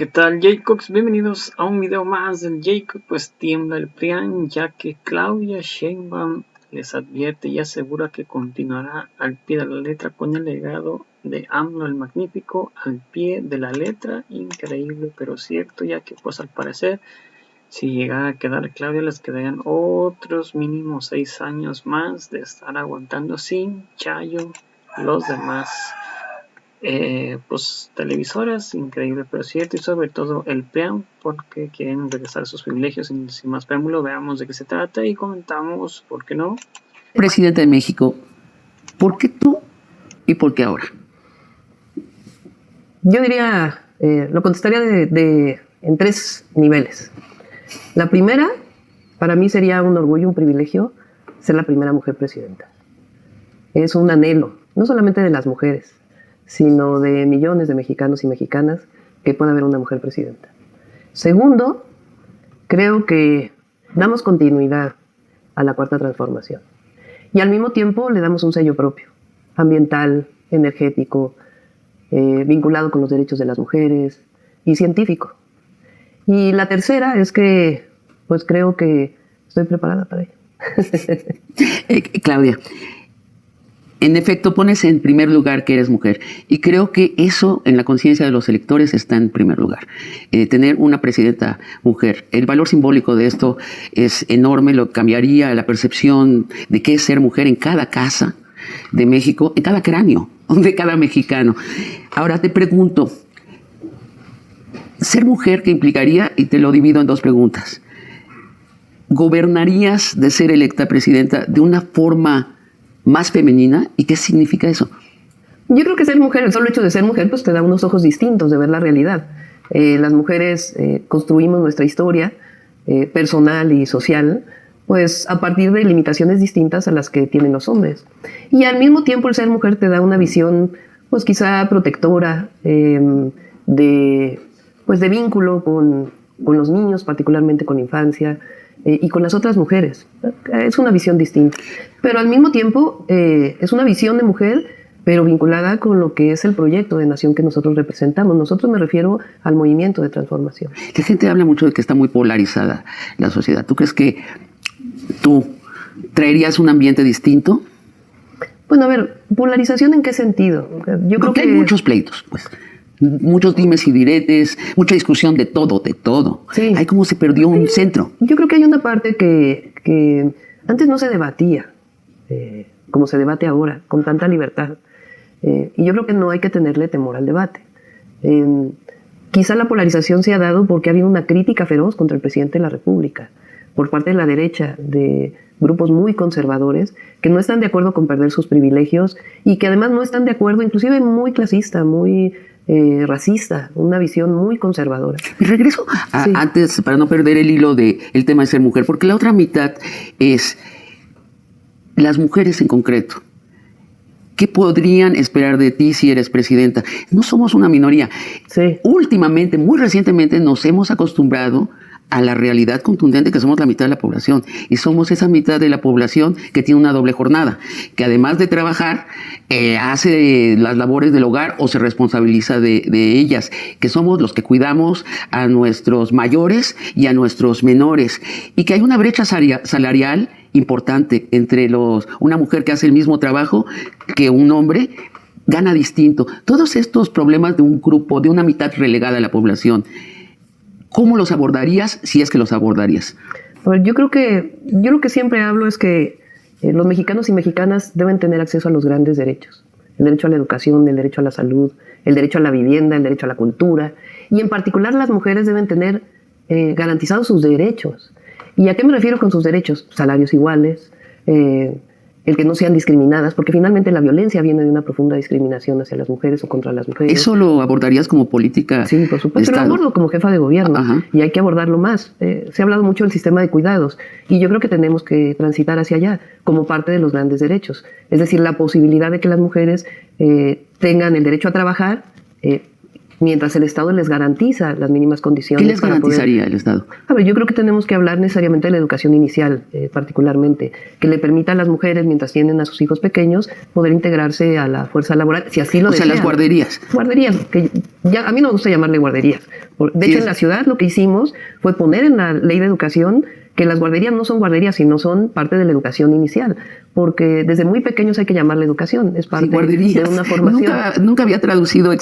¿Qué tal, Jacobs? Bienvenidos a un video más del Jacob. Pues tiembla el PRIAN, ya que Claudia Sheinbaum les advierte y asegura que continuará al pie de la letra con el legado de AMLO el Magnífico, al pie de la letra. Increíble pero cierto, ya que pues al parecer si llegara a quedar Claudia les quedarían otros mínimo 6 años más de estar aguantando sin Chayo los demás pues televisoras, increíble pero cierto, y sobre todo el PRIAN, porque quieren regresar a sus privilegios. Sin más preámbulo, veamos de qué se trata y comentamos, ¿por qué no? Presidente de México, ¿por qué tú y por qué ahora? Yo diría, lo contestaría en 3 niveles. La primera, para mí sería un orgullo, un privilegio ser la primera mujer presidenta. Es un anhelo, no solamente de las mujeres, sino de millones de mexicanos y mexicanas que pueda haber una mujer presidenta. Segundo, creo que damos continuidad a la Cuarta Transformación y al mismo tiempo le damos un sello propio, ambiental, energético, vinculado con los derechos de las mujeres y científico. Y la tercera es que pues creo que estoy preparada para ello. Claudia, en efecto pones en primer lugar que eres mujer y creo que eso en la conciencia de los electores está en primer lugar. Tener una presidenta mujer, el valor simbólico de esto es enorme, lo cambiaría la percepción de qué es ser mujer en cada casa de México, en cada cráneo de cada mexicano. Ahora te pregunto, ser mujer, ¿qué implicaría? Y te lo divido en 2 preguntas. ¿Gobernarías de ser electa presidenta de una forma más femenina? ¿Y qué significa eso? Yo creo que ser mujer, el solo hecho de ser mujer, pues te da unos ojos distintos de ver la realidad. Las mujeres construimos nuestra historia personal y social, pues a partir de limitaciones distintas a las que tienen los hombres. Y al mismo tiempo el ser mujer te da una visión, pues quizá protectora, de vínculo con los niños, particularmente con la infancia, y con las otras mujeres. Es una visión distinta. Pero al mismo tiempo es una visión de mujer, pero vinculada con lo que es el proyecto de nación que nosotros representamos. Nosotros me refiero al movimiento de transformación. La gente habla mucho de que está muy polarizada la sociedad. ¿Tú crees que tú traerías un ambiente distinto? Bueno, a ver, ¿polarización en qué sentido? Yo creo que hay muchos pleitos, pues. Muchos dimes y diretes, mucha discusión de todo, de todo. Sí. Hay como se perdió un centro. Yo creo que hay una parte que antes no se debatía, como se debate ahora, con tanta libertad. Y yo creo que no hay que tenerle temor al debate. Quizá la polarización se ha dado porque ha habido una crítica feroz contra el presidente de la República, por parte de la derecha, de grupos muy conservadores, que no están de acuerdo con perder sus privilegios y que además no están de acuerdo, inclusive muy clasista, muy racista, una visión muy conservadora. Y regreso Sí. antes, para no perder el hilo del tema de ser mujer, porque la otra mitad es las mujeres en concreto. ¿Qué podrían esperar de ti si eres presidenta? No somos una minoría. Sí. Últimamente, muy recientemente, nos hemos acostumbrado a la realidad contundente que somos la mitad de la población y somos esa mitad de la población que tiene una doble jornada, que además de trabajar hace las labores del hogar o se responsabiliza de ellas, que somos los que cuidamos a nuestros mayores y a nuestros menores y que hay una brecha salarial importante entre una mujer que hace el mismo trabajo que un hombre gana distinto. Todos estos problemas de un grupo, de una mitad relegada de la población, ¿cómo los abordarías si es que los abordarías? A ver, yo creo que siempre hablo es que los mexicanos y mexicanas deben tener acceso a los grandes derechos. El derecho a la educación, el derecho a la salud, el derecho a la vivienda, el derecho a la cultura. Y en particular las mujeres deben tener garantizados sus derechos. ¿Y a qué me refiero con sus derechos? Salarios iguales, el que no sean discriminadas, porque finalmente la violencia viene de una profunda discriminación hacia las mujeres o contra las mujeres. ¿Eso lo abordarías como política? Sí, por supuesto, lo abordo como jefa de gobierno. Ajá. Y hay que abordarlo más. Se ha hablado mucho del sistema de cuidados y yo creo que tenemos que transitar hacia allá como parte de los grandes derechos. Es decir, la posibilidad de que las mujeres tengan el derecho a trabajar mientras el Estado les garantiza las mínimas condiciones. ¿Qué les garantizaría el Estado? A ver, yo creo que tenemos que hablar necesariamente de la educación inicial, particularmente, que le permita a las mujeres, mientras tienen a sus hijos pequeños, poder integrarse a la fuerza laboral, si así lo desean. O sea, las guarderías. Guarderías, que ya, a mí no me gusta llamarle guarderías. De hecho, en la ciudad lo que hicimos fue poner en la ley de educación que las guarderías no son guarderías, sino son parte de la educación inicial, porque desde muy pequeños hay que llamarle educación, es parte de una formación. Nunca había traducido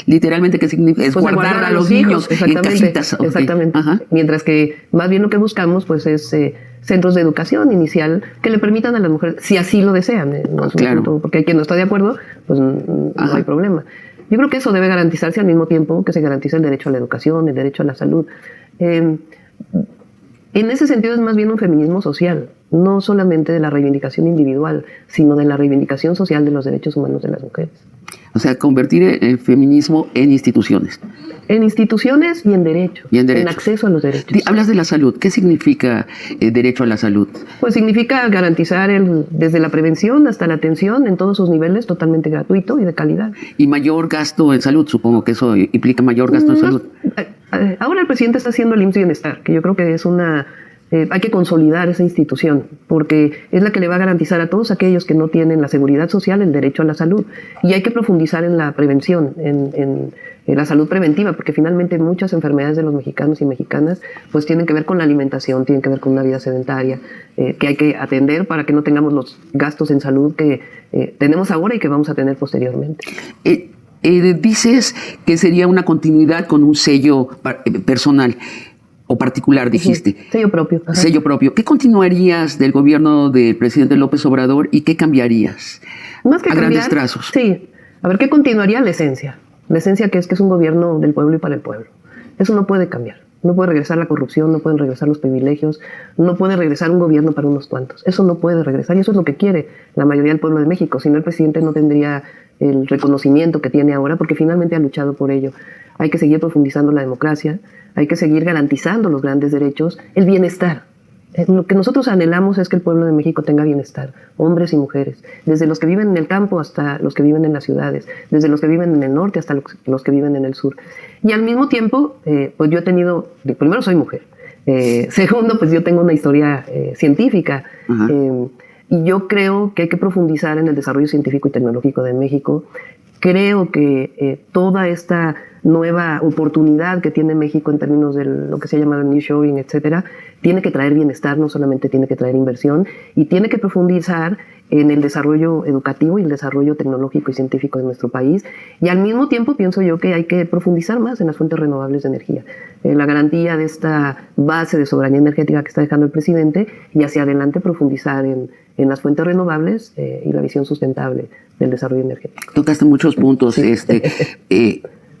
literalmente qué significa, es pues guardar a los niños en casitas. Okay. Exactamente, mientras que más bien lo que buscamos pues es centros de educación inicial que le permitan a las mujeres, si así lo desean, no es un punto, porque hay quien no está de acuerdo, pues no hay problema. Yo creo que eso debe garantizarse al mismo tiempo que se garantiza el derecho a la educación, el derecho a la salud. En ese sentido es más bien un feminismo social, no solamente de la reivindicación individual, sino de la reivindicación social de los derechos humanos de las mujeres. O sea, convertir el feminismo en instituciones. En instituciones y en derechos, en acceso a los derechos. Hablas de la salud. ¿Qué significa derecho a la salud? Pues significa garantizar desde la prevención hasta la atención en todos sus niveles, totalmente gratuito y de calidad. Y mayor gasto en salud, supongo que eso implica mayor gasto en salud. Ahora el presidente está haciendo el IMSS Bienestar, que yo creo que es hay que consolidar esa institución, porque es la que le va a garantizar a todos aquellos que no tienen la seguridad social el derecho a la salud. Y hay que profundizar en la prevención, en la salud preventiva, porque finalmente muchas enfermedades de los mexicanos y mexicanas pues tienen que ver con la alimentación, tienen que ver con una vida sedentaria, que hay que atender para que no tengamos los gastos en salud que tenemos ahora y que vamos a tener posteriormente. Dices que sería una continuidad con un sello personal o particular, dijiste. Sello propio. Sello propio. ¿Qué continuarías del gobierno del presidente López Obrador y qué cambiarías? Más que a cambiar, grandes trazos. Sí. A ver, ¿qué continuaría? La esencia. La esencia que es un gobierno del pueblo y para el pueblo. Eso no puede cambiar. No puede regresar la corrupción, no pueden regresar los privilegios, no puede regresar un gobierno para unos cuantos. Eso no puede regresar y eso es lo que quiere la mayoría del pueblo de México. Si no, el presidente no tendría el reconocimiento que tiene ahora porque finalmente ha luchado por ello. Hay que seguir profundizando la democracia, hay que seguir garantizando los grandes derechos, el bienestar. Lo que nosotros anhelamos es que el pueblo de México tenga bienestar, hombres y mujeres, desde los que viven en el campo hasta los que viven en las ciudades, desde los que viven en el norte hasta los que viven en el sur. Y al mismo tiempo, pues yo he tenido, primero soy mujer, segundo, pues yo tengo una historia científica, y yo creo que hay que profundizar en el desarrollo científico y tecnológico de México. Creo que toda esta nueva oportunidad que tiene México en términos de lo que se llama nearshoring, etcétera, tiene que traer bienestar, no solamente tiene que traer inversión, y tiene que profundizar en el desarrollo educativo y el desarrollo tecnológico y científico de nuestro país. Y al mismo tiempo pienso yo que hay que profundizar más en las fuentes renovables de energía. La garantía de esta base de soberanía energética que está dejando el presidente y hacia adelante profundizar en las fuentes renovables y la visión sustentable del desarrollo energético. Tocaste muchos puntos.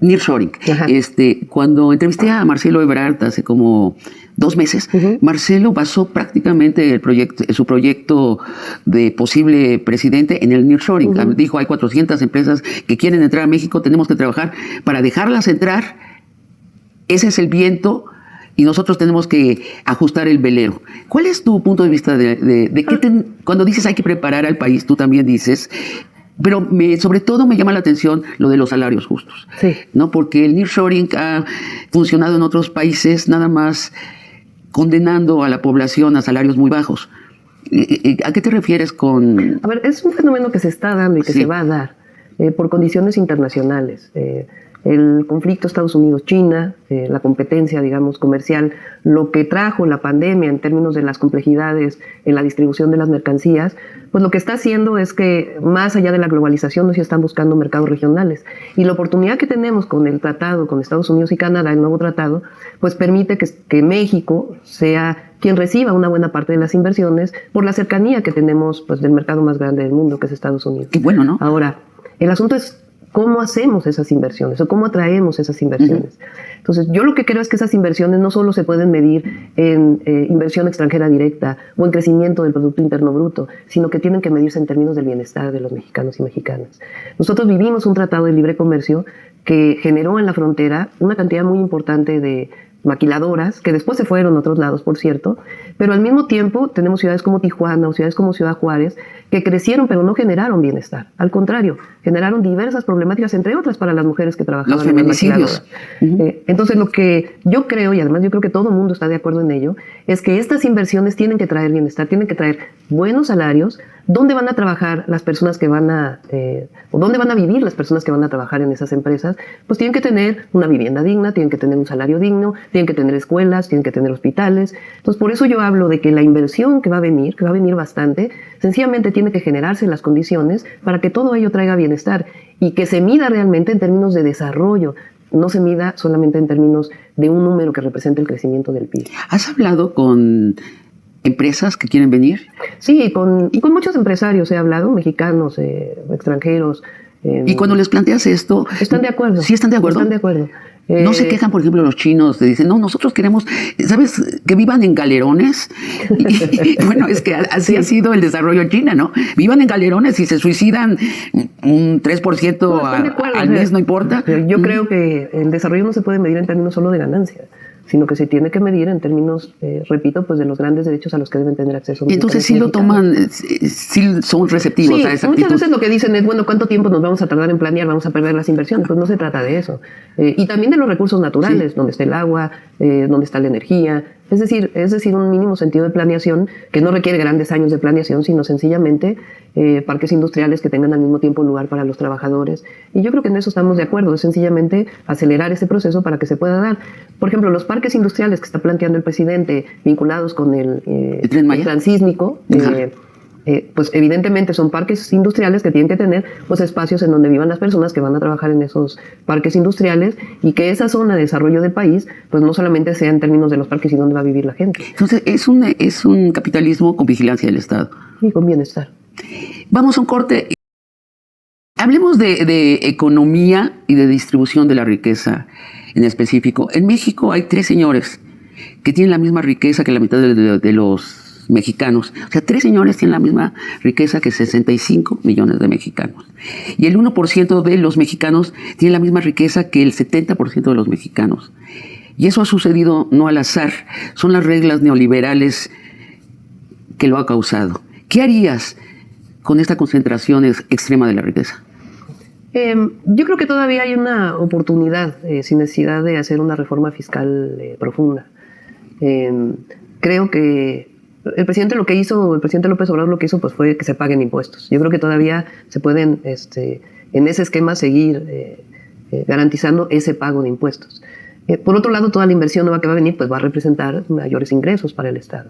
Nearshoring. Cuando entrevisté a Marcelo Ebrard hace como 2 meses, Marcelo basó prácticamente su proyecto de posible presidente en el nearshoring. Dijo, hay 400 empresas que quieren entrar a México, tenemos que trabajar para dejarlas entrar. Ese es el viento y nosotros tenemos que ajustar el velero. ¿Cuál es tu punto de vista cuando dices hay que preparar al país? Tú también dices... Pero sobre todo me llama la atención lo de los salarios justos, ¿no? Porque el nearshoring ha funcionado en otros países nada más condenando a la población a salarios muy bajos. ¿A qué te refieres con...? A ver, es un fenómeno que se está dando y que se va a dar por condiciones internacionales. El conflicto Estados Unidos-China, la competencia, digamos, comercial, lo que trajo la pandemia en términos de las complejidades en la distribución de las mercancías, pues lo que está haciendo es que más allá de la globalización nos están buscando mercados regionales. Y la oportunidad que tenemos con el tratado con Estados Unidos y Canadá, el nuevo tratado, pues permite que México sea quien reciba una buena parte de las inversiones por la cercanía que tenemos pues del mercado más grande del mundo, que es Estados Unidos. Qué bueno, ¿no? Ahora, el asunto es cómo hacemos esas inversiones o cómo atraemos esas inversiones. Entonces, yo lo que creo es que esas inversiones no solo se pueden medir en inversión extranjera directa o en crecimiento del Producto Interno Bruto, sino que tienen que medirse en términos del bienestar de los mexicanos y mexicanas. Nosotros vivimos un tratado de libre comercio que generó en la frontera una cantidad muy importante de maquiladoras, que después se fueron a otros lados, por cierto, pero al mismo tiempo tenemos ciudades como Tijuana o ciudades como Ciudad Juárez, que crecieron pero no generaron bienestar. Al contrario, generaron diversas problemáticas, entre otras para las mujeres que trabajaban los feminicidios. Entonces, lo que yo creo, y además yo creo que todo el mundo está de acuerdo en ello, es que estas inversiones tienen que traer bienestar, tienen que traer buenos salarios. ¿Dónde van a trabajar las personas que van a, o dónde van a vivir las personas que van a trabajar en esas empresas? Pues tienen que tener una vivienda digna, tienen que tener un salario digno, tienen que tener escuelas, tienen que tener hospitales. Entonces, por eso yo hablo de que la inversión que va a venir bastante, sencillamente tiene que generarse las condiciones para que todo ello traiga bienestar y que se mida realmente en términos de desarrollo, no se mida solamente en términos de un número que represente el crecimiento del PIB. ¿Has hablado con empresas que quieren venir? Sí, y con muchos empresarios he hablado, mexicanos, extranjeros. Y cuando les planteas esto... ¿Están de acuerdo? ¿Sí están de acuerdo? Están de acuerdo. No se quejan, por ejemplo, los chinos, te dicen, no, nosotros queremos, ¿sabes? Que vivan en galerones. Y, bueno, es que así ha sido el desarrollo en China, ¿no? Vivan en galerones y se suicidan un 3% al mes, no importa. Yo creo que el desarrollo no se puede medir en términos solo de ganancia, sino que se tiene que medir en términos, repito, pues de los grandes derechos a los que deben tener acceso. Entonces sí lo toman, sí son receptivos a esa actitud. Muchas veces lo que dicen es, bueno, ¿cuánto tiempo nos vamos a tardar en planear? Vamos a perder las inversiones. Pues no se trata de eso. Y también de los recursos naturales, donde está el agua, donde está la energía. Es decir, un mínimo sentido de planeación que no requiere grandes años de planeación, sino sencillamente parques industriales que tengan al mismo tiempo lugar para los trabajadores. Y yo creo que en eso estamos de acuerdo, es sencillamente acelerar ese proceso para que se pueda dar. Por ejemplo, los parques industriales que está planteando el presidente vinculados con el transísmico, pues evidentemente son parques industriales que tienen que tener pues espacios en donde vivan las personas que van a trabajar en esos parques industriales y que esa zona de desarrollo del país pues no solamente sea en términos de los parques y dónde va a vivir la gente. Entonces es un capitalismo con vigilancia del Estado. Y con bienestar. Vamos a un corte. Hablemos de economía y de distribución de la riqueza en específico. En México hay 3 señores que tienen la misma riqueza que la mitad de los mexicanos. O sea, 3 señores tienen la misma riqueza que 65 millones de mexicanos. Y el 1% de los mexicanos tiene la misma riqueza que el 70% de los mexicanos. Y eso ha sucedido no al azar. Son las reglas neoliberales que lo ha causado. ¿Qué harías con esta concentración extrema de la riqueza? Yo creo que todavía hay una oportunidad sin necesidad de hacer una reforma fiscal profunda. Creo que el presidente López Obrador lo que hizo pues fue que se paguen impuestos. Yo creo que todavía se pueden en ese esquema seguir garantizando ese pago de impuestos. Por otro lado, toda la inversión nueva que va a venir pues va a representar mayores ingresos para el Estado.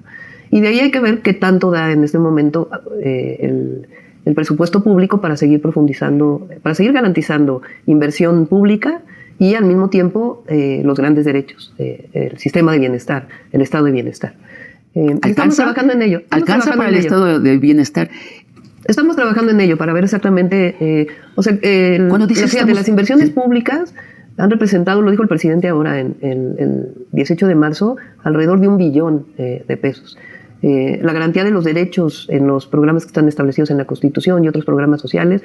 Y de ahí hay que ver qué tanto da en este momento el presupuesto público para seguir profundizando, para seguir garantizando inversión pública y al mismo tiempo los grandes derechos, el sistema de bienestar, el estado de bienestar. Estamos trabajando en ello. ¿Alcanza para el estado de bienestar? Estamos trabajando en ello para ver exactamente, las inversiones públicas han representado, lo dijo el presidente ahora en el 18 de marzo, alrededor de 1 billón de pesos. La garantía de los derechos en los programas que están establecidos en la Constitución y otros programas sociales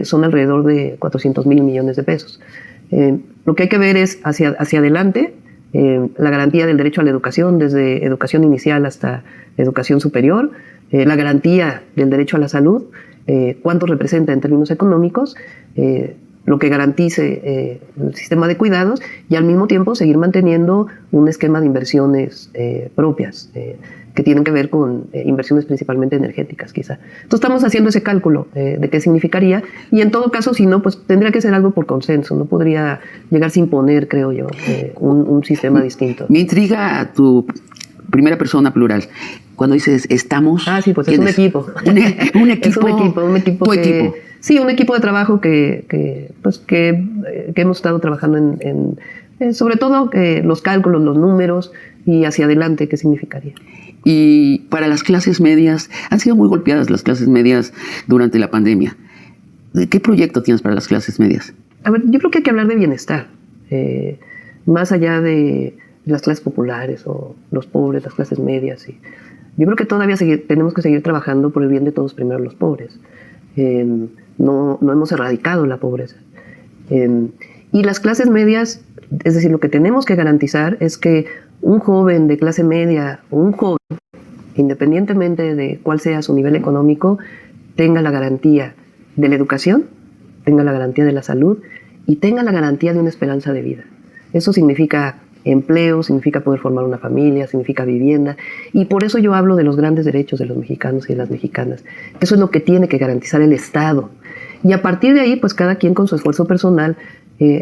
son alrededor de 400,000 millones de pesos. Lo que hay que ver es hacia adelante la garantía del derecho a la educación, desde educación inicial hasta educación superior, la garantía del derecho a la salud, cuánto representa en términos económicos, lo que garantice el sistema de cuidados y al mismo tiempo seguir manteniendo un esquema de inversiones propias que tienen que ver con inversiones principalmente energéticas, quizá. Entonces estamos haciendo ese cálculo de qué significaría y en todo caso, si no, pues tendría que ser algo por consenso, no podría llegarse a imponer, creo yo, un sistema distinto. Me intriga tu primera persona plural. Cuando dices estamos... Ah, sí, pues es un equipo. Un equipo. Es un equipo. Tu equipo. Sí, un equipo de trabajo que hemos estado trabajando en sobre todo los cálculos, los números y hacia adelante, ¿qué significaría? Y para las clases medias, han sido muy golpeadas las clases medias durante la pandemia. ¿Qué proyecto tienes para las clases medias? A ver, yo creo que hay que hablar de bienestar, más allá de las clases populares o los pobres, las clases medias. Yo creo que todavía tenemos que seguir trabajando por el bien de todos, primero los pobres. No hemos erradicado la pobreza. Y las clases medias, es decir, lo que tenemos que garantizar es que un joven de clase media o un joven, independientemente de cuál sea su nivel económico, tenga la garantía de la educación, tenga la garantía de la salud y tenga la garantía de una esperanza de vida. Eso significa empleo, significa poder formar una familia, significa vivienda, y por eso yo hablo de los grandes derechos de los mexicanos y de las mexicanas. Eso es lo que tiene que garantizar el Estado. Y a partir de ahí, pues cada quien con su esfuerzo personal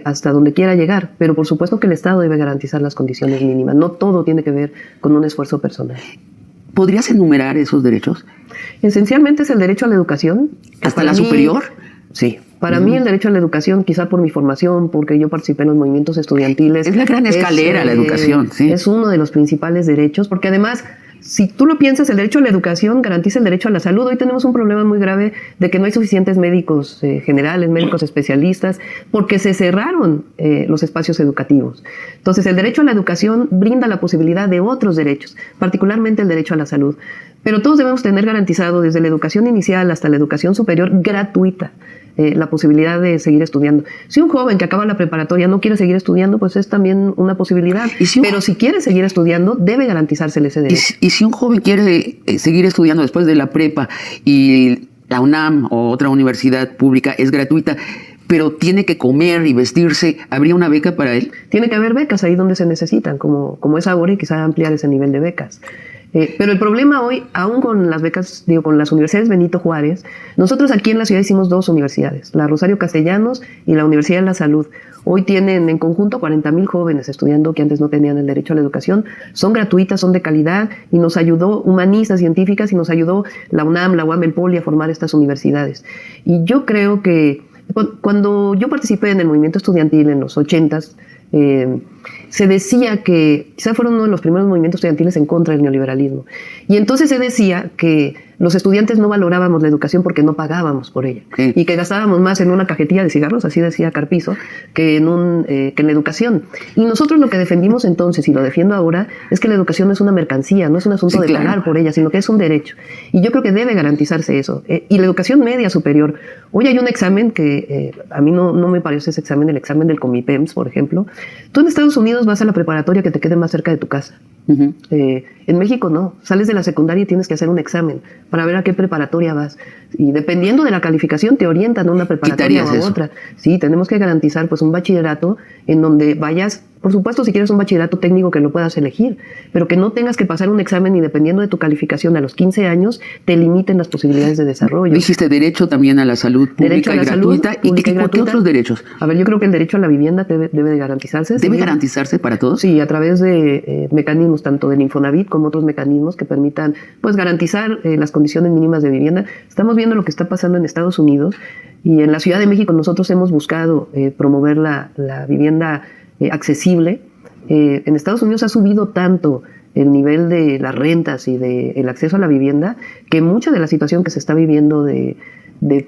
hasta donde quiera llegar, pero por supuesto que el Estado debe garantizar las condiciones mínimas. No todo tiene que ver con un esfuerzo personal. ¿Podrías enumerar esos derechos? Esencialmente es el derecho a la educación. ¿Hasta la superior? Sí. Para mí el derecho a la educación, quizá por mi formación, porque yo participé en los movimientos estudiantiles. Es la gran escalera, la educación, sí. Es uno de los principales derechos, porque además, si tú lo piensas, el derecho a la educación garantiza el derecho a la salud. Hoy tenemos un problema muy grave de que no hay suficientes médicos generales, médicos especialistas, porque se cerraron los espacios educativos. Entonces, el derecho a la educación brinda la posibilidad de otros derechos, particularmente el derecho a la salud. Pero todos debemos tener garantizado, desde la educación inicial hasta la educación superior, gratuita, la posibilidad de seguir estudiando. Si un joven que acaba la preparatoria no quiere seguir estudiando, pues es también una posibilidad. Pero si quiere seguir estudiando, debe garantizársele ese derecho. Y si un joven quiere seguir estudiando después de la prepa y la UNAM o otra universidad pública es gratuita, pero tiene que comer y vestirse, ¿habría una beca para él? Tiene que haber becas ahí donde se necesitan, como es ahora, y quizá ampliar ese nivel de becas. Pero el problema hoy, aún con las becas, con las universidades Benito Juárez, nosotros aquí en la ciudad hicimos 2 universidades, la Rosario Castellanos y la Universidad de la Salud. Hoy tienen en conjunto 40,000 jóvenes estudiando que antes no tenían el derecho a la educación. Son gratuitas, son de calidad, y nos ayudó humanistas, científicas, y nos ayudó la UNAM, la UAM, el POLI a formar estas universidades. Y yo creo que cuando yo participé en el movimiento estudiantil en los 80s, se decía que quizá fueron uno de los primeros movimientos estudiantiles en contra del neoliberalismo. Y entonces se decía que los estudiantes no valorábamos la educación porque no pagábamos por ella. Sí. Y que gastábamos más en una cajetilla de cigarros, así decía Carpizo, que en la educación. Y nosotros lo que defendimos entonces, y lo defiendo ahora, es que la educación no es una mercancía, no es un asunto de pagar por ella, sino que es un derecho. Y yo creo que debe garantizarse eso. Y la educación media superior. Hoy hay un examen que a mí no me parece ese examen, el examen del Comipems, por ejemplo. Tú en Estados Unidos vas a la preparatoria que te quede más cerca de tu casa. Uh-huh. En México no, sales de la secundaria y tienes que hacer un examen para ver a qué preparatoria vas, y dependiendo de la calificación te orientan a una preparatoria o a otra. Sí, tenemos que garantizar pues un bachillerato en donde vayas, por supuesto si quieres un bachillerato técnico que lo puedas elegir, pero que no tengas que pasar un examen y dependiendo de tu calificación a los 15 años te limiten las posibilidades de desarrollo. Dijiste derecho también a la salud pública y gratuita. ¿Y qué otros derechos? A ver, yo creo que el derecho a la vivienda debe de garantizarse. ¿Debe garantizarse para todos? Sí, a través de mecanismos tanto del Infonavit como otros mecanismos que permitan pues garantizar las condiciones mínimas de vivienda. Estamos viendo lo que está pasando en Estados Unidos, y en la Ciudad de México nosotros hemos buscado promover la vivienda accesible. En Estados Unidos ha subido tanto el nivel de las rentas y del acceso a la vivienda que mucha de la situación que se está viviendo de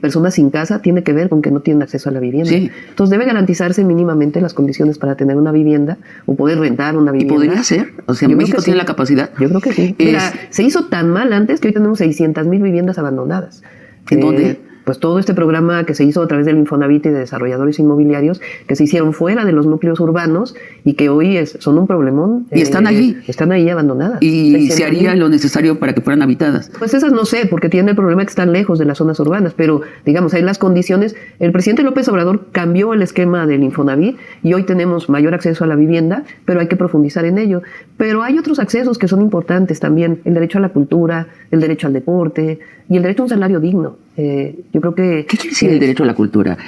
personas sin casa tiene que ver con que no tienen acceso a la vivienda. Sí. Entonces debe garantizarse mínimamente las condiciones para tener una vivienda o poder rentar una vivienda. ¿Y podría ser? O sea, ¿México tiene la capacidad? Yo creo que sí. Mira, se hizo tan mal antes que hoy tenemos 600,000 viviendas abandonadas. ¿En dónde? Pues todo este programa que se hizo a través del Infonavit y de desarrolladores inmobiliarios que se hicieron fuera de los núcleos urbanos y que hoy son un problemón. Y están allí. Están ahí abandonadas. ¿Y se haría lo necesario para que fueran habitadas? Pues esas no sé, porque tiene el problema que están lejos de las zonas urbanas, pero digamos, hay las condiciones. El presidente López Obrador cambió el esquema del Infonavit y hoy tenemos mayor acceso a la vivienda, pero hay que profundizar en ello. Pero hay otros accesos que son importantes también, el derecho a la cultura, el derecho al deporte y el derecho a un salario digno. Yo creo que... ¿Qué quiere decir el derecho a la cultura?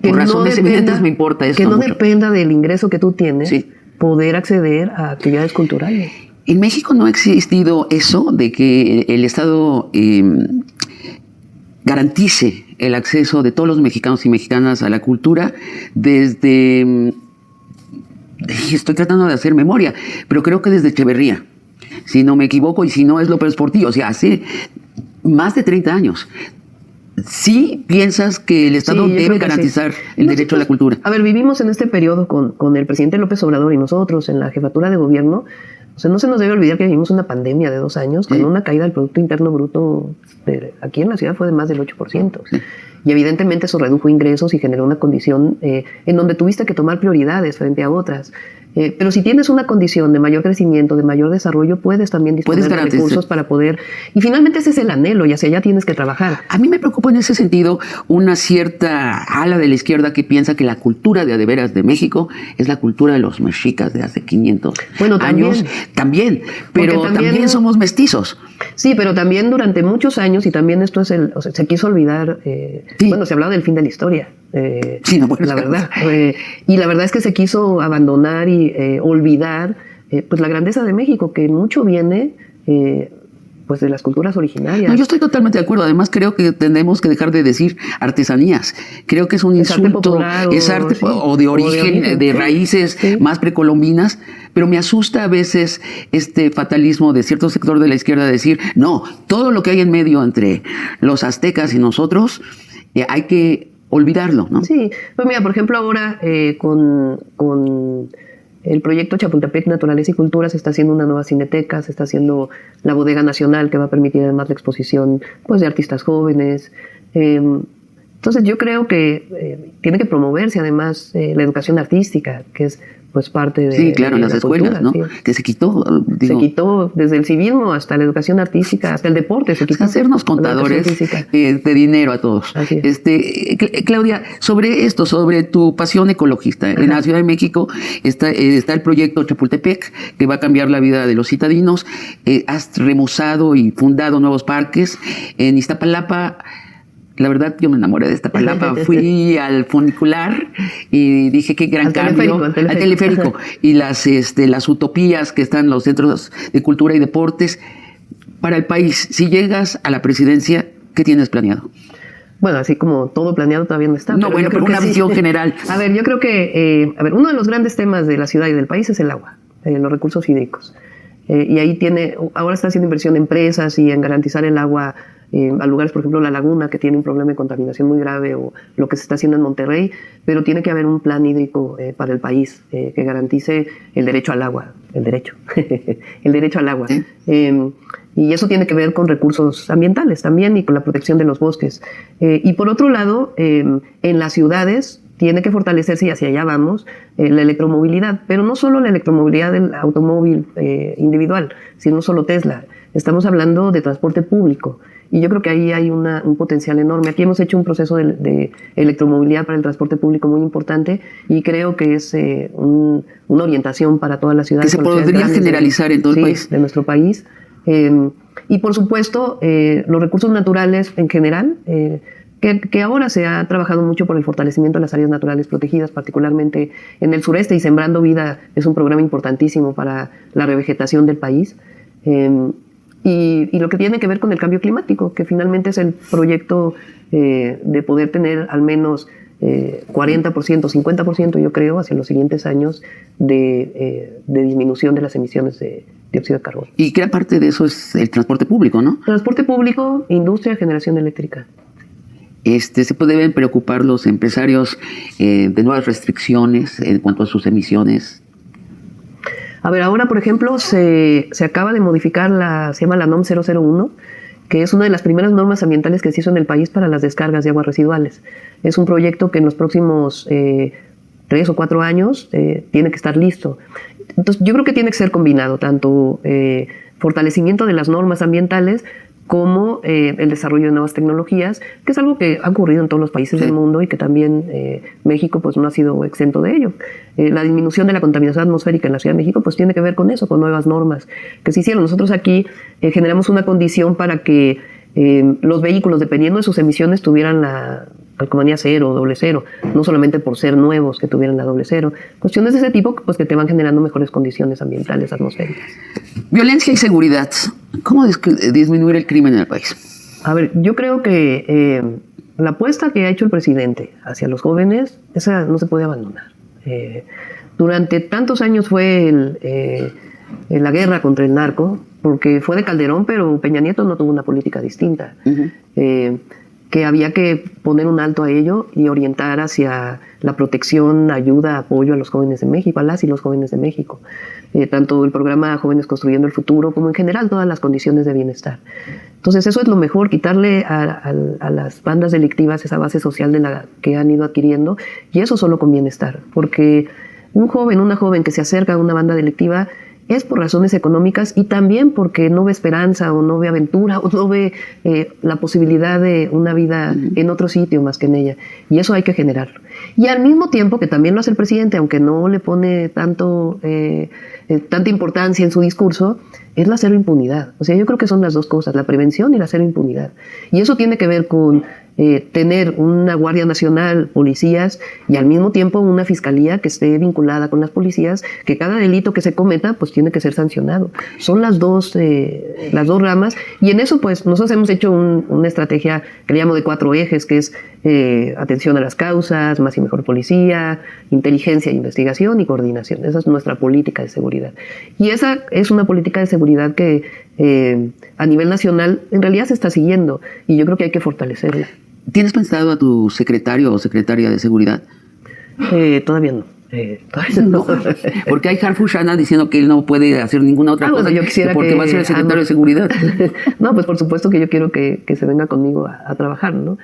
Por razones evidentes me importa eso. Que no dependa del ingreso que tú tienes, sí, poder acceder a actividades culturales. En México no ha existido eso de que el Estado garantice el acceso de todos los mexicanos y mexicanas a la cultura desde... Estoy tratando de hacer memoria, pero creo que desde Echeverría, si no me equivoco, y si no es López Portillo, o sea, hace más de 30 años. ¿Sí piensas que el Estado debe garantizar el derecho a la cultura? A ver, vivimos en este periodo con el presidente López Obrador y nosotros en la jefatura de gobierno. O sea, no se nos debe olvidar que vivimos una pandemia de 2 años con una caída del Producto Interno Bruto aquí en la ciudad fue de más del 8%. Sí. Y evidentemente eso redujo ingresos y generó una condición en donde tuviste que tomar prioridades frente a otras. Pero si tienes una condición de mayor crecimiento, de mayor desarrollo, puedes también disponer de recursos para poder... Y finalmente ese es el anhelo y hacia allá tienes que trabajar. A mí me preocupa en ese sentido una cierta ala de la izquierda que piensa que la cultura de veras de México es la cultura de los mexicas de hace 500 años. También, pero también somos mestizos. Sí, pero también durante muchos años, y también esto es se quiso olvidar, bueno, se hablaba del fin de la historia. La verdad. Y la verdad es que se quiso abandonar y olvidar pues la grandeza de México, que mucho viene pues de las culturas originarias. No, yo estoy totalmente de acuerdo. Además, creo que tenemos que dejar de decir artesanías. Creo que es un insulto, es arte o de origen, de raíces más precolombinas, pero me asusta a veces este fatalismo de cierto sector de la izquierda de decir, no, todo lo que hay en medio entre los aztecas y nosotros, hay que olvidarlo, ¿no? Sí, pues mira, por ejemplo, ahora con el proyecto Chapultepec Naturaleza y Cultura se está haciendo una nueva cineteca, se está haciendo la Bodega Nacional, que va a permitir además la exposición pues, de artistas jóvenes. Entonces yo creo que tiene que promoverse además la educación artística, que es pues parte de... Sí, claro, en las escuelas, ¿no? Sí. Que se quitó. Se quitó desde el civismo hasta la educación artística, hasta el deporte. Se quitó. Hacernos contadores de dinero a todos. Claudia, sobre tu pasión ecologista. Ajá. En la Ciudad de México está el proyecto Chapultepec, que va a cambiar la vida de los citadinos. Has remozado y fundado nuevos parques. En Iztapalapa... La verdad, yo me enamoré de Iztapalapa. Fui al funicular y dije qué gran cambio. Al teleférico. Y las utopías que están en los centros de cultura y deportes. Para el país, si llegas a la presidencia, ¿qué tienes planeado? Bueno, así como todo planeado todavía no está. No, bueno, pero una visión general. A ver, yo creo que, uno de los grandes temas de la ciudad y del país es el agua, los recursos hídricos. Y ahí ahora está haciendo inversión en empresas y en garantizar el agua a lugares, por ejemplo, La Laguna, que tiene un problema de contaminación muy grave, o lo que se está haciendo en Monterrey, pero tiene que haber un plan hídrico para el país que garantice el derecho al agua, el derecho al agua. Y eso tiene que ver con recursos ambientales también y con la protección de los bosques. Y por otro lado, en las ciudades tiene que fortalecerse, y hacia allá vamos, la electromovilidad, pero no solo la electromovilidad del automóvil individual, sino solo Tesla. Estamos hablando de transporte público. Y yo creo que ahí hay un potencial enorme. Aquí hemos hecho un proceso de electromovilidad para el transporte público muy importante y creo que es una orientación para toda la ciudad. Que se podría generalizar en todo el país. De nuestro país. Y por supuesto, los recursos naturales en general, que ahora se ha trabajado mucho por el fortalecimiento de las áreas naturales protegidas, particularmente en el sureste, y Sembrando Vida es un programa importantísimo para la revegetación del país. Y lo que tiene que ver con el cambio climático, que finalmente es el proyecto de poder tener al menos 40%, 50%, yo creo, hacia los siguientes años de disminución de las emisiones de dióxido de carbono. Y gran parte de eso es el transporte público, ¿no? Transporte público, industria, generación eléctrica. Se deben preocupar los empresarios de nuevas restricciones en cuanto a sus emisiones. A ver, ahora, por ejemplo, se acaba de modificar se llama la NOM 001, que es una de las primeras normas ambientales que se hizo en el país para las descargas de aguas residuales. Es un proyecto que en los próximos 3 o 4 años tiene que estar listo. Entonces, yo creo que tiene que ser combinado, tanto fortalecimiento de las normas ambientales como el desarrollo de nuevas tecnologías, que es algo que ha ocurrido en todos los países del mundo y que también México pues no ha sido exento de ello. La disminución de la contaminación atmosférica en la Ciudad de México pues tiene que ver con eso, con nuevas normas que se hicieron. Nosotros aquí generamos una condición para que los vehículos, dependiendo de sus emisiones, tuvieran la calcomanía 0 o doble 0, no solamente por ser nuevos que tuvieran la doble 0. Cuestiones de ese tipo pues que te van generando mejores condiciones ambientales, atmosféricas. Violencia y seguridad. ¿Cómo disminuir el crimen en el país? A ver, yo creo que la apuesta que ha hecho el presidente hacia los jóvenes, esa no se puede abandonar. Durante tantos años fue la guerra contra el narco, porque fue de Calderón, pero Peña Nieto no tuvo una política distinta. Que había que poner un alto a ello y orientar hacia la protección, ayuda, apoyo a los jóvenes de México, a las y los jóvenes de México. Tanto el programa Jóvenes Construyendo el Futuro, como en general todas las condiciones de bienestar. Entonces eso es lo mejor, quitarle a las bandas delictivas esa base social de la que han ido adquiriendo, y eso solo con bienestar, porque un joven, una joven que se acerca a una banda delictiva es por razones económicas y también porque no ve esperanza o no ve aventura o no ve la posibilidad de una vida en otro sitio más que en ella. Y eso hay que generarlo. Y al mismo tiempo, que también lo hace el presidente, aunque no le pone tanta importancia en su discurso, es la cero impunidad. O sea, yo creo que son las dos cosas, la prevención y la cero impunidad. Y eso tiene que ver con tener una Guardia Nacional, policías, y al mismo tiempo una fiscalía que esté vinculada con las policías, que cada delito que se cometa pues tiene que ser sancionado. Son las dos ramas, y en eso pues nosotros hemos hecho una estrategia que le llamo de 4 ejes, que es atención a las causas, más y mejor policía, inteligencia e investigación y coordinación. Esa es nuestra política de seguridad. Y esa es una política de seguridad que a nivel nacional en realidad se está siguiendo, y yo creo que hay que fortalecerla. ¿Tienes pensado a tu secretario o secretaria de seguridad? Todavía no. Todavía no. Porque hay Harfush Shana diciendo que él no puede hacer ninguna otra cosa, yo quisiera porque va a ser el secretario de seguridad. No, pues por supuesto que yo quiero que se venga conmigo a trabajar, ¿no?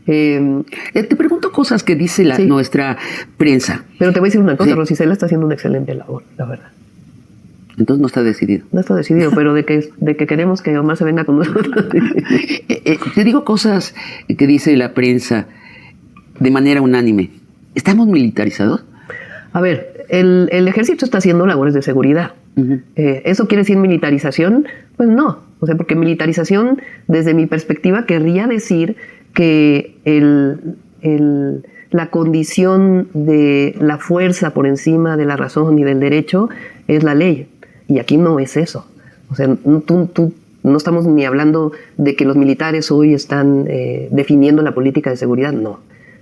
Te pregunto cosas que dice nuestra prensa. Pero te voy a decir una cosa, Rosicela está haciendo una excelente labor, la verdad. Entonces no está decidido. No está decidido, pero de que queremos que Omar se venga con nosotros. Te digo cosas que dice la prensa de manera unánime. ¿Estamos militarizados? A ver, el ejército está haciendo labores de seguridad. Uh-huh. ¿Eso quiere decir militarización? Pues no. O sea, porque militarización, desde mi perspectiva, querría decir que la condición de la fuerza por encima de la razón y del derecho es la ley. Y aquí no es eso. O sea, tú no estamos ni hablando de que los militares hoy están definiendo la política de seguridad, no.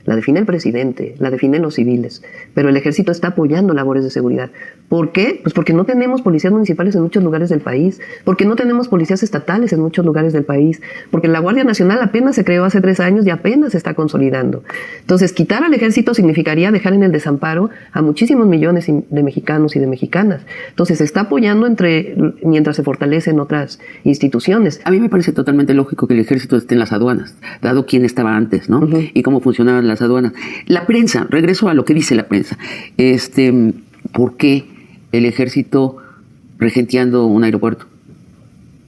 La define el presidente, la definen los civiles, pero el ejército está apoyando labores de seguridad. ¿Por qué? Pues porque no tenemos policías municipales en muchos lugares del país, porque no tenemos policías estatales en muchos lugares del país, porque la Guardia Nacional apenas se creó hace 3 años y apenas se está consolidando. Entonces, quitar al ejército significaría dejar en el desamparo a muchísimos millones de mexicanos y de mexicanas. Entonces, se está apoyando mientras se fortalecen otras instituciones. A mí me parece totalmente lógico que el ejército esté en las aduanas, dado quién estaba antes, ¿no? Uh-huh. Y cómo funcionaban las aduanas. La prensa, regreso a lo que dice la prensa. ¿Por qué el ejército regenteando un aeropuerto?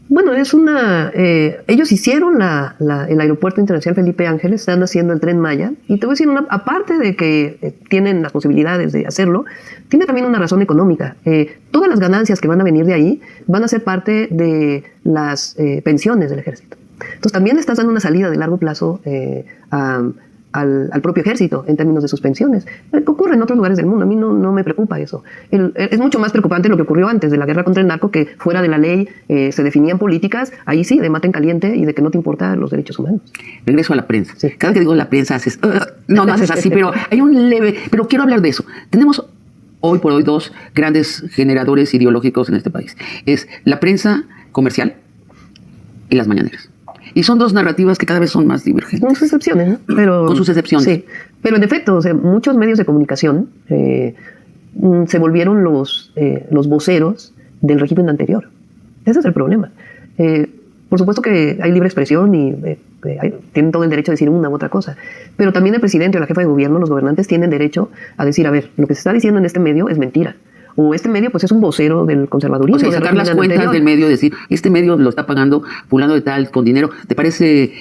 Bueno, ellos hicieron el aeropuerto internacional Felipe Ángeles, están haciendo el Tren Maya, y te voy a decir, aparte de que tienen las posibilidades de hacerlo, tiene también una razón económica. Todas las ganancias que van a venir de ahí van a ser parte de las pensiones del ejército. Entonces también estás dando una salida de largo plazo al propio ejército en términos de sus pensiones. Ocurre en otros lugares del mundo, a mí no me preocupa eso. Es mucho más preocupante lo que ocurrió antes de la guerra contra el narco, que fuera de la ley se definían políticas, ahí sí, de mata en caliente y de que no te importan los derechos humanos. Regreso a la prensa. Sí. Cada que digo la prensa haces, no haces así, pero hay un leve, pero quiero hablar de eso. Tenemos hoy por hoy 2 grandes generadores ideológicos en este país. Es la prensa comercial y las mañaneras. Y son 2 narrativas que cada vez son más divergentes. Con sus excepciones, ¿no? Pero, con sus excepciones. Sí, pero en efecto, o sea, muchos medios de comunicación se volvieron los voceros del régimen anterior. Ese es el problema. Por supuesto que hay libre expresión y tienen todo el derecho a decir una u otra cosa, pero también el presidente o la jefa de gobierno, los gobernantes, tienen derecho a decir, a ver, lo que se está diciendo en este medio es mentira. O este medio pues es un vocero del conservadurismo. O sea, sacar las cuentas anterior del medio, decir, este medio lo está pagando fulano de tal con dinero. ¿Te parece?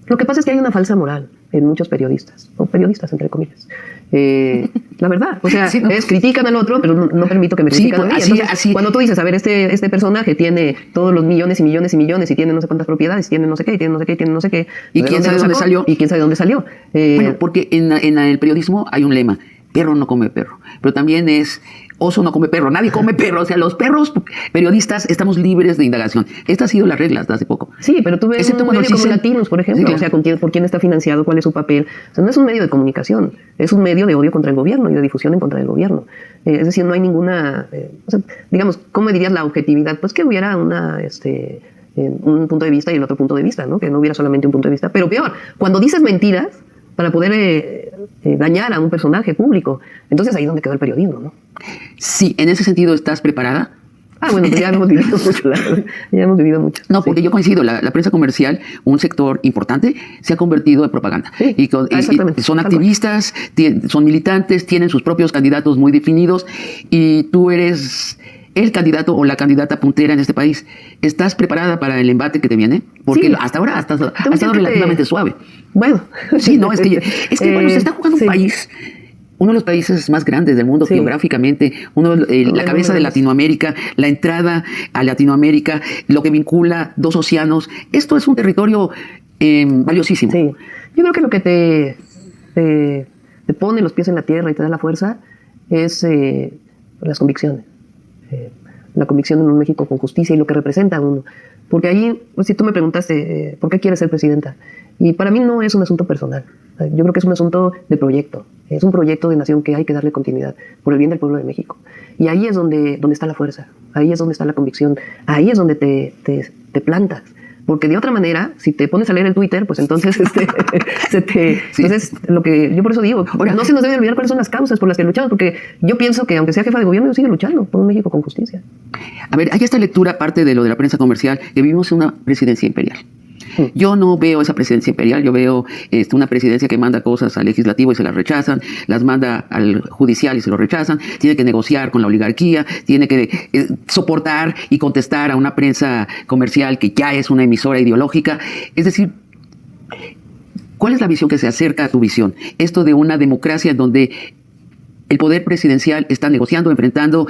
Lo que pasa es que hay una falsa moral en muchos periodistas, o periodistas entre comillas. La verdad, o sea, sí, ¿no? Critican al otro, pero no permito que me critiquen a mí. Entonces, cuando tú dices, a ver, este personaje tiene todos los millones y millones y millones y tiene no sé cuántas propiedades, tiene no sé qué, y tiene no sé qué, y tiene no sé qué. ¿Y quién sabe dónde salió? ¿Y quién sabe dónde salió? Bueno, porque en el periodismo hay un lema: perro no come perro. Pero también es oso no come perro, nadie come perro. O sea, los perros periodistas estamos libres de indagación. Esta ha sido las reglas de hace poco. Sí, pero tú ves un medio como Latinos, por ejemplo. Sí, claro. O sea, por quién está financiado, cuál es su papel. O sea, no es un medio de comunicación, es un medio de odio contra el gobierno y de difusión en contra del gobierno. Es decir, no hay ninguna, o sea, digamos, ¿cómo dirías la objetividad? Pues que hubiera un punto de vista y el otro punto de vista, ¿no? Que no hubiera solamente un punto de vista. Pero peor, cuando dices mentiras para poder dañar a un personaje público, entonces ahí es donde quedó el periodismo, ¿no? Sí, en ese sentido, ¿estás preparada? Bueno, pues ya hemos vivido mucho, ya hemos vivido mucho. No, porque yo coincido, la prensa comercial, un sector importante, se ha convertido en propaganda. Sí, y son activistas, son militantes, tienen sus propios candidatos muy definidos, y tú eres el candidato o la candidata puntera en este país. ¿Estás preparada para el embate que te viene? Porque sí, hasta ahora ha estado relativamente suave. Bueno. Sí, no, es que bueno, se está jugando un país, uno de los países más grandes del mundo geográficamente, la cabeza de Latinoamérica, la entrada a Latinoamérica, lo que vincula dos océanos. Esto es un territorio valiosísimo. Sí, yo creo que lo que te pone los pies en la tierra y te da la fuerza es las convicciones. La convicción en un México con justicia y lo que representa a uno. Porque ahí, pues, si tú me preguntaste ¿por qué quieres ser presidenta? Y para mí no es un asunto personal. Yo creo que es un asunto de proyecto. Es un proyecto de nación que hay que darle continuidad por el bien del pueblo de México. Y ahí es donde está la fuerza. Ahí es donde está la convicción. Ahí es donde te plantas. Porque de otra manera, si te pones a leer el Twitter, pues entonces entonces, lo que yo por eso digo, no se nos debe olvidar cuáles son las causas por las que luchamos, porque yo pienso que aunque sea jefa de gobierno, yo sigo luchando por un México con justicia. A ver, hay esta lectura, parte de lo de la prensa comercial, que vivimos en una presidencia imperial. Yo no veo esa presidencia imperial, yo veo una presidencia que manda cosas al legislativo y se las rechazan, las manda al judicial y se lo rechazan, tiene que negociar con la oligarquía, tiene que soportar y contestar a una prensa comercial que ya es una emisora ideológica. Es decir, ¿cuál es la visión que se acerca a tu visión? Esto de una democracia en donde el poder presidencial está negociando, enfrentando,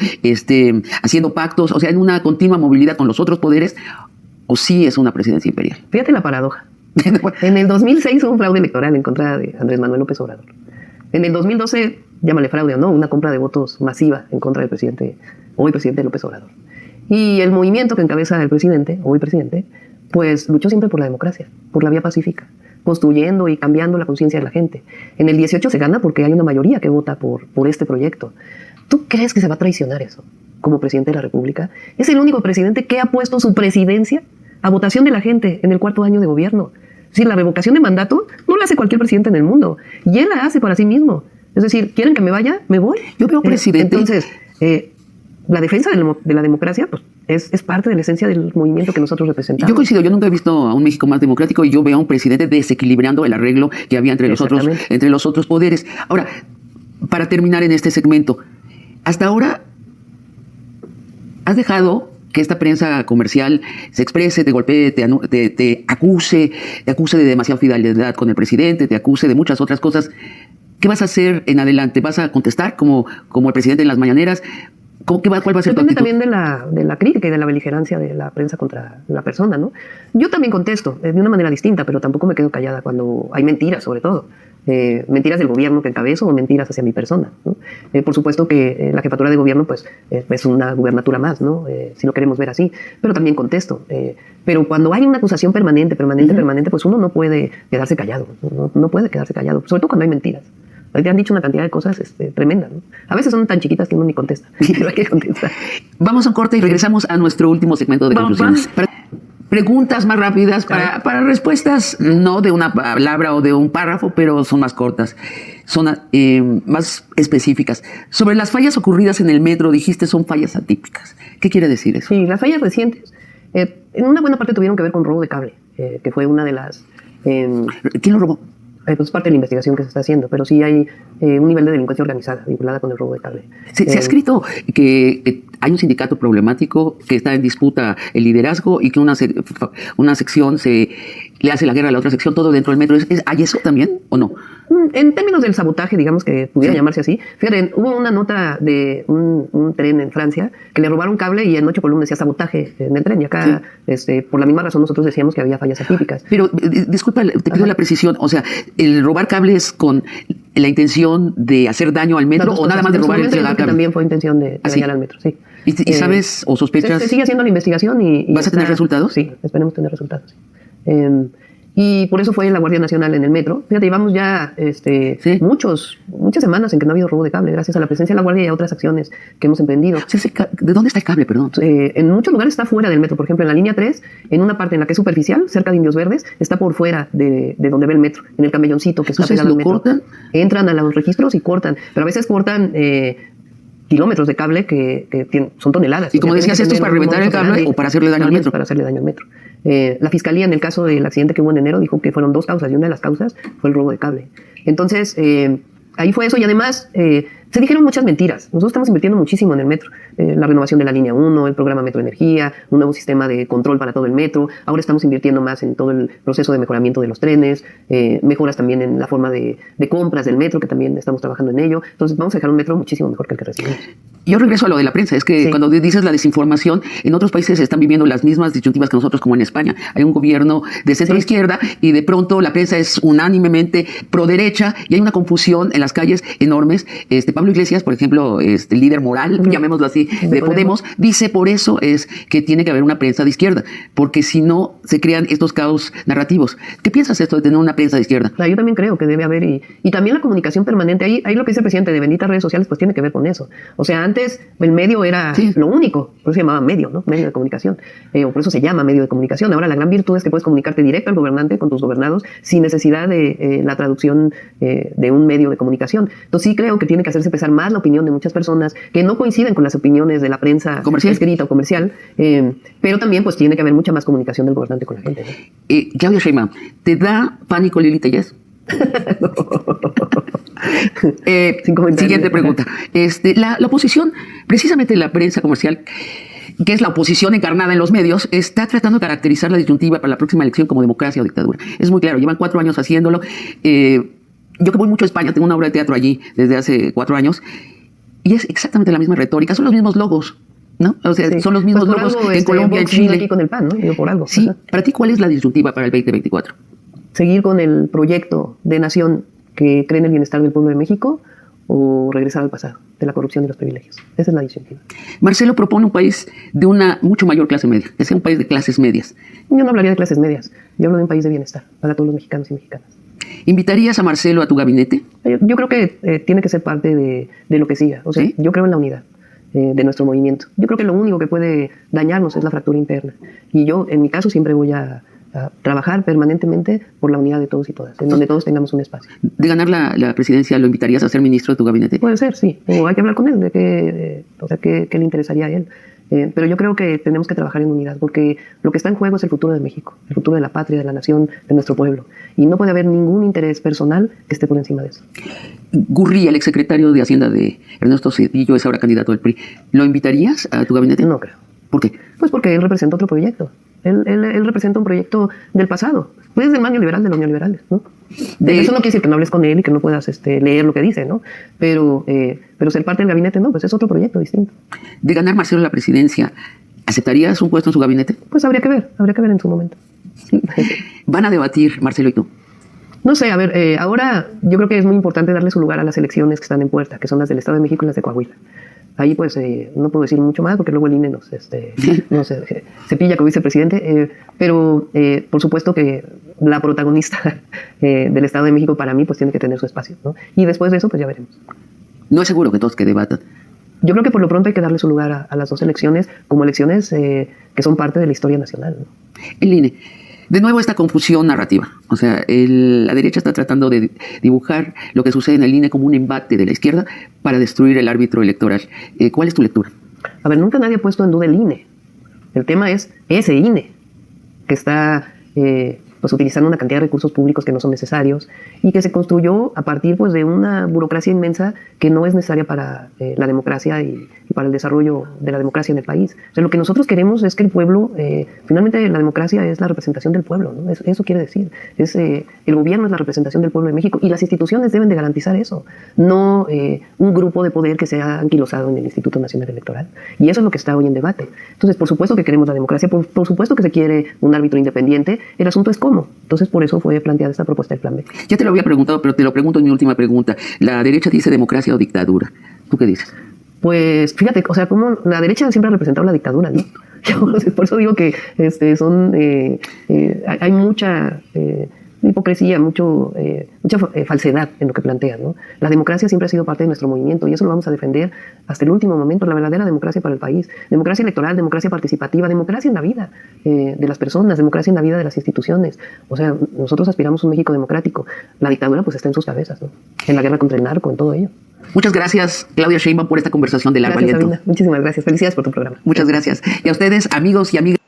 haciendo pactos, o sea, en una continua movilidad con los otros poderes, ¿o sí es una presidencia imperial? Fíjate la paradoja. En el 2006 hubo un fraude electoral en contra de Andrés Manuel López Obrador. En el 2012, llámale fraude o no, una compra de votos masiva en contra del hoy presidente López Obrador. Y el movimiento que encabeza el presidente, hoy presidente, pues luchó siempre por la democracia, por la vía pacífica, construyendo y cambiando la conciencia de la gente. En el 18 se gana porque hay una mayoría que vota por este proyecto. ¿Tú crees que se va a traicionar eso como presidente de la República? Es el único presidente que ha puesto su presidencia a votación de la gente en el 4º año de gobierno. Es decir, la revocación de mandato no la hace cualquier presidente en el mundo. Y él la hace para sí mismo. Es decir, ¿quieren que me vaya? Me voy. Yo veo presidente. Entonces, la defensa de la democracia pues, es parte de la esencia del movimiento que nosotros representamos. Yo coincido, yo nunca he visto a un México más democrático y yo veo a un presidente desequilibrando el arreglo que había entre los otros poderes. Ahora, para terminar en este segmento, hasta ahora has dejado que esta prensa comercial se exprese, te golpee, te acuse de demasiada fidelidad con el presidente, te acuse de muchas otras cosas. ¿Qué vas a hacer en adelante? ¿Vas a contestar como el presidente en las mañaneras? ¿Cuál va a ser tu actitud? Depende también de la crítica y de la beligerancia de la prensa contra la persona, ¿no? Yo también contesto de una manera distinta, pero tampoco me quedo callada cuando hay mentiras, sobre todo. Mentiras del gobierno que encabezo o mentiras hacia mi persona, ¿no? Por supuesto que la jefatura de gobierno pues es una gubernatura más, ¿no? Si lo queremos ver así, pero también contesto. Pero cuando hay una acusación permanente, pues uno no puede quedarse callado, no puede quedarse callado, sobre todo cuando hay mentiras. Te han dicho una cantidad de cosas tremendas, ¿no? A veces son tan chiquitas que uno ni contesta, pero hay que contestar. Vamos a un corte y regresamos a nuestro último segmento de conclusiones. Preguntas más rápidas para respuestas, no de una palabra o de un párrafo, pero son más cortas, son más específicas. Sobre las fallas ocurridas en el metro, dijiste son fallas atípicas. ¿Qué quiere decir eso? Sí, las fallas recientes, en una buena parte tuvieron que ver con robo de cable, que fue una de las... ¿Quién lo robó? Pues es parte de la investigación que se está haciendo, pero sí hay un nivel de delincuencia organizada vinculada con el robo de cable. Se ha escrito que hay un sindicato problemático, que está en disputa el liderazgo y que una sección le hace la guerra a la otra sección, todo dentro del metro. ¿Hay eso también o no? En términos del sabotaje, digamos que pudiera llamarse así. Fíjate, hubo una nota de un tren en Francia que le robaron cable y en 8 columnas decía sabotaje en el tren. Y acá, por la misma razón, nosotros decíamos que había fallas atípicas. Pero, disculpa, te pido la precisión. O sea, ¿el robar cables con la intención de hacer daño al metro o nada más de robar el cable? También fue intención de dañar al metro, sí. ¿Y sabes o sospechas? Se sigue haciendo la investigación y ¿vas a tener resultados? Sí, esperemos tener resultados. Y por eso fue la Guardia Nacional en el metro. Fíjate, llevamos ya muchas semanas en que no ha habido robo de cable, gracias a la presencia de la Guardia y a otras acciones que hemos emprendido. ¿De dónde está el cable, perdón? En muchos lugares está fuera del metro. Por ejemplo, en la línea 3, en una parte en la que es superficial, cerca de Indios Verdes, está por fuera de donde ve el metro, en el camelloncito que está pegado al metro. ¿Cortan? Entran a los registros y cortan, pero a veces cortan kilómetros de cable que son toneladas. Y como decías, esto es para reventar el cable o para hacerle daño al metro. Para hacerle daño al metro. La fiscalía, en el caso del accidente que hubo en enero, dijo que fueron 2 causas, y una de las causas fue el robo de cable. Entonces, ahí fue eso, y además se dijeron muchas mentiras. Nosotros estamos invirtiendo muchísimo en el metro. La renovación de la línea 1, el programa Metro Energía, un nuevo sistema de control para todo el metro. Ahora estamos invirtiendo más en todo el proceso de mejoramiento de los trenes, mejoras también en la forma de compras del metro, que también estamos trabajando en ello. Entonces vamos a dejar un metro muchísimo mejor que el que recibimos. Yo regreso a lo de la prensa. Es que cuando dices la desinformación, en otros países están viviendo las mismas disyuntivas que nosotros, como en España. Hay un gobierno de centro-izquierda y de pronto la prensa es unánimemente pro-derecha y hay una confusión en las calles enormes. Pablo Iglesias, por ejemplo, el líder moral, llamémoslo así, de Podemos, dice por eso es que tiene que haber una prensa de izquierda, porque si no se crean estos caos narrativos. ¿Qué piensas esto de tener una prensa de izquierda? Yo también creo que debe haber, y también la comunicación permanente. Ahí lo que dice el presidente de benditas redes sociales, pues tiene que ver con eso. O sea, antes el medio era lo único, por eso se llamaba medio, ¿no? Medio de comunicación, o por eso se llama medio de comunicación. Ahora la gran virtud es que puedes comunicarte directo al gobernante con tus gobernados sin necesidad de la traducción de un medio de comunicación. Entonces sí creo que tiene que hacerse pesar más la opinión de muchas personas que no coinciden con las opiniones de la prensa escrita o comercial, pero también pues tiene que haber mucha más comunicación del gobernante con la gente, ¿no? Claudia Sheinbaum, ¿te da pánico Lili Tellez? Siguiente pregunta. La oposición, precisamente la prensa comercial, que es la oposición encarnada en los medios, está tratando de caracterizar la disyuntiva para la próxima elección como democracia o dictadura. Es muy claro, llevan 4 años haciéndolo. Yo que voy mucho a España, tengo una obra de teatro allí desde hace 4 años, y es exactamente la misma retórica, son los mismos logos, ¿no? O sea, son los mismos logos en Colombia, en Chile. Aquí con el PAN, ¿no? Digo, por algo. Sí, para ti, ¿cuál es la disyuntiva para el 2024? Seguir con el proyecto de nación que cree en el bienestar del pueblo de México o regresar al pasado, de la corrupción y los privilegios. Esa es la disyuntiva. Marcelo propone un país de una mucho mayor clase media, que sea un país de clases medias. Yo no hablaría de clases medias, yo hablo de un país de bienestar para todos los mexicanos y mexicanas. ¿Invitarías a Marcelo a tu gabinete? Yo creo que tiene que ser parte de lo que siga. O sea, yo creo en la unidad de nuestro movimiento. Yo creo que lo único que puede dañarnos es la fractura interna. Y yo, en mi caso, siempre voy a trabajar permanentemente por la unidad de todos y todas, en donde todos tengamos un espacio. ¿De ganar la presidencia lo invitarías a ser ministro de tu gabinete? Puede ser, sí. O hay que hablar con él de qué le interesaría a él. Pero yo creo que tenemos que trabajar en unidad, porque lo que está en juego es el futuro de México, el futuro de la patria, de la nación, de nuestro pueblo. Y no puede haber ningún interés personal que esté por encima de eso. Gurría, el exsecretario de Hacienda de Ernesto Zedillo, es ahora candidato del PRI. ¿Lo invitarías a tu gabinete? No creo. ¿Por qué? Pues porque él representa otro proyecto. Él representa un proyecto del pasado. Pues es el más neoliberal de los neoliberales, ¿no? Eso no quiere decir que no hables con él y que no puedas leer lo que dice, ¿no? Pero ser parte del gabinete, no, pues es otro proyecto distinto. De ganar Marcelo la presidencia, ¿aceptarías un puesto en su gabinete? Pues habría que ver en su momento. ¿Van a debatir Marcelo y tú? No sé, a ver, ahora yo creo que es muy importante darle su lugar a las elecciones que están en puerta, que son las del Estado de México y las de Coahuila. Ahí pues no puedo decir mucho más porque luego el INE se pilla como vicepresidente, pero por supuesto que la protagonista del Estado de México para mí pues tiene que tener su espacio, ¿no? Y después de eso pues ya veremos. No es seguro que todos que debatan. Yo creo que por lo pronto hay que darle su lugar a las dos elecciones como elecciones que son parte de la historia nacional, ¿no? El INE. De nuevo esta confusión narrativa. O sea, la derecha está tratando de dibujar lo que sucede en el INE como un embate de la izquierda para destruir el árbitro electoral. ¿Cuál es tu lectura? A ver, nunca nadie ha puesto en duda el INE. El tema es ese INE que está pues utilizando una cantidad de recursos públicos que no son necesarios y que se construyó a partir pues de una burocracia inmensa que no es necesaria para la democracia y para el desarrollo de la democracia en el país. O sea, lo que nosotros queremos es que el pueblo, finalmente la democracia es la representación del pueblo, ¿no? Eso quiere decir, el gobierno es la representación del pueblo de México y las instituciones deben de garantizar eso, no un grupo de poder que se ha anquilosado en el Instituto Nacional Electoral. Y eso es lo que está hoy en debate. Entonces, por supuesto que queremos la democracia, por supuesto que se quiere un árbitro independiente, el asunto es cómo. Entonces, por eso fue planteada esta propuesta del Plan B. Ya te lo había preguntado, pero te lo pregunto en mi última pregunta. La derecha dice democracia o dictadura. ¿Tú qué dices? Pues fíjate, o sea, como la derecha siempre ha representado la dictadura, ¿no? Por eso digo que hay mucha hipocresía, mucha falsedad en lo que plantean, ¿no? La democracia siempre ha sido parte de nuestro movimiento y eso lo vamos a defender hasta el último momento, la verdadera democracia para el país. Democracia electoral, democracia participativa, democracia en la vida de las personas, democracia en la vida de las instituciones. O sea, nosotros aspiramos a un México democrático. La dictadura pues está en sus cabezas, ¿no? En la guerra contra el narco, en todo ello. Muchas gracias, Claudia Sheinbaum, por esta conversación de largo aliento. Sabina. Muchísimas gracias. Felicidades por tu programa. Muchas gracias. Y a ustedes, amigos y amigas.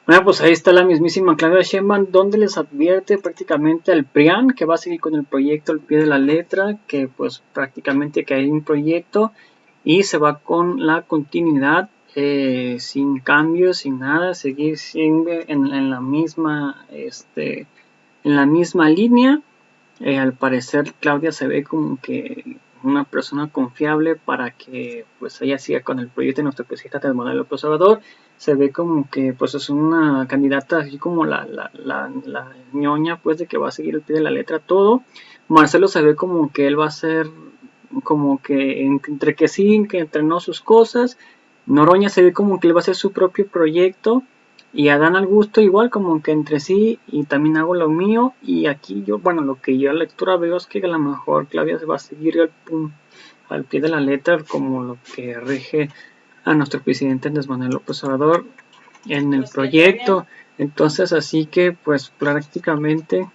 Bueno, pues ahí está la mismísima Claudia Sheinbaum, donde les advierte prácticamente al PRIAN que va a seguir con el proyecto al pie de la letra, que pues prácticamente que hay un proyecto y se va con la continuidad, sin cambios, sin nada, seguir siempre en la misma línea. Al parecer Claudia se ve como que una persona confiable para que pues ella siga con el proyecto de nuestro presidente Andrés Manuel López Obrador. Se ve como que pues es una candidata así como la ñoña, pues, de que va a seguir el pie de la letra todo. Marcelo se ve como que él va a ser como que entre que sí, que entrenó sus cosas. Noroña se ve como que él va a hacer su propio proyecto. Y Adán Augusto igual como que entre sí y también hago lo mío. Y aquí yo, bueno, lo que yo a la lectura veo es que a lo mejor Claudia se va a seguir al pie de la letra como lo que rige a nuestro presidente Andrés Manuel López Obrador en el proyecto. Entonces así que pues prácticamente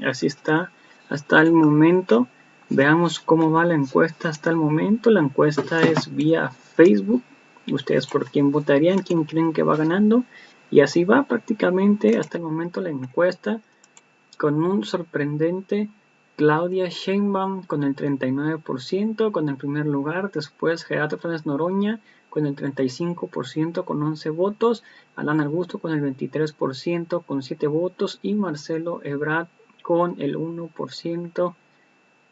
así está hasta el momento. Veamos cómo va la encuesta hasta el momento. La encuesta es vía Facebook. Ustedes por quién votarían, quién creen que va ganando. Y así va prácticamente hasta el momento la encuesta, con un sorprendente Claudia Sheinbaum con el 39%, con el primer lugar. Después Gerardo Fernández Noroña con el 35% con 11 votos. Adán Augusto con el 23% con 7 votos. Y Marcelo Ebrard con el 1%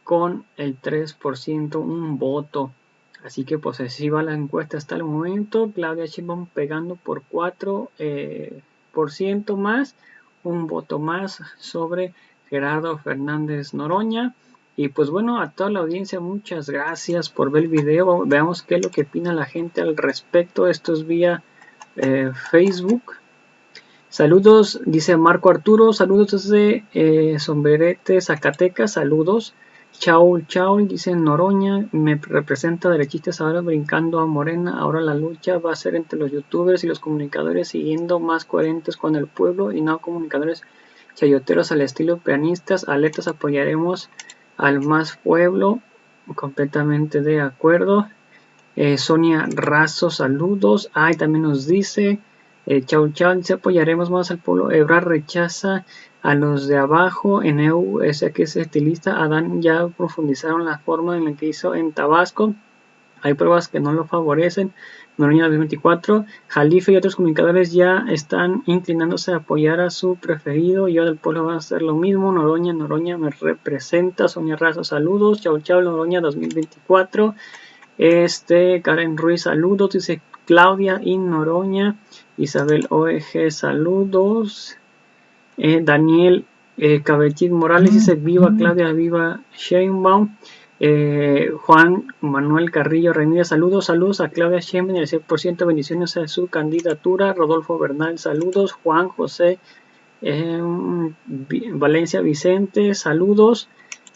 con el 3%, un voto. Así que pues así va la encuesta hasta el momento. Claudia Sheinbaum pegando por 4% más, un voto más sobre Gerardo Fernández Noroña. Y pues bueno, a toda la audiencia, muchas gracias por ver el video. Veamos qué es lo que opina la gente al respecto. Esto es vía Facebook. Saludos, dice Marco Arturo. Saludos desde Sombrerete, Zacatecas. Saludos. Chau, chau, dice Noroña, me representa derechistas ahora brincando a Morena. Ahora la lucha va a ser entre los youtubers y los comunicadores, siguiendo más coherentes con el pueblo y no comunicadores chayoteros al estilo pianistas. Alertas, apoyaremos al más pueblo. Completamente de acuerdo. Sonia Razo, saludos. Ay, también nos dice chau, chau, dice apoyaremos más al pueblo. Ebrard rechaza a los de abajo. En EU, ese que es estilista. Adán ya profundizaron la forma en la que hizo en Tabasco. Hay pruebas que no lo favorecen. Noroña 2024. Jalife y otros comunicadores ya están inclinándose a apoyar a su preferido. Yo del pueblo va a hacer lo mismo. Noroña me representa. Sonia Razo, saludos. Chau, chau, Noroña 2024. Karen Ruiz, saludos, dice Claudia y Noroña. Isabel OEG, saludos. Daniel Cabellín Morales dice viva Claudia, viva Sheinbaum. Juan Manuel Carrillo Ramírez, saludos a Claudia Sheinbaum y el 100% bendiciones a su candidatura. Rodolfo Bernal, saludos. Juan José Valencia Vicente, saludos.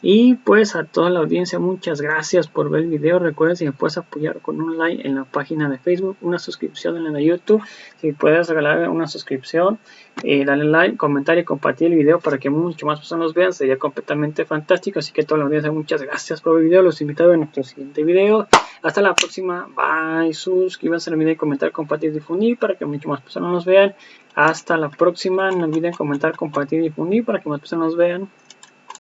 Y pues a toda la audiencia, muchas gracias por ver el video. Recuerden, si me puedes apoyar con un like en la página de Facebook, una suscripción en la de YouTube, si puedes regalar una suscripción, dale like, comentar y compartir el video para que mucho más personas los vean, sería completamente fantástico. Así que a toda la audiencia, muchas gracias por ver el video. Los invito a nuestro siguiente video. Hasta la próxima. Bye. Suscríbanse al video, comentar, compartir, difundir para que mucho más personas nos vean. Hasta la próxima. No olviden comentar, compartir y difundir para que más personas nos vean.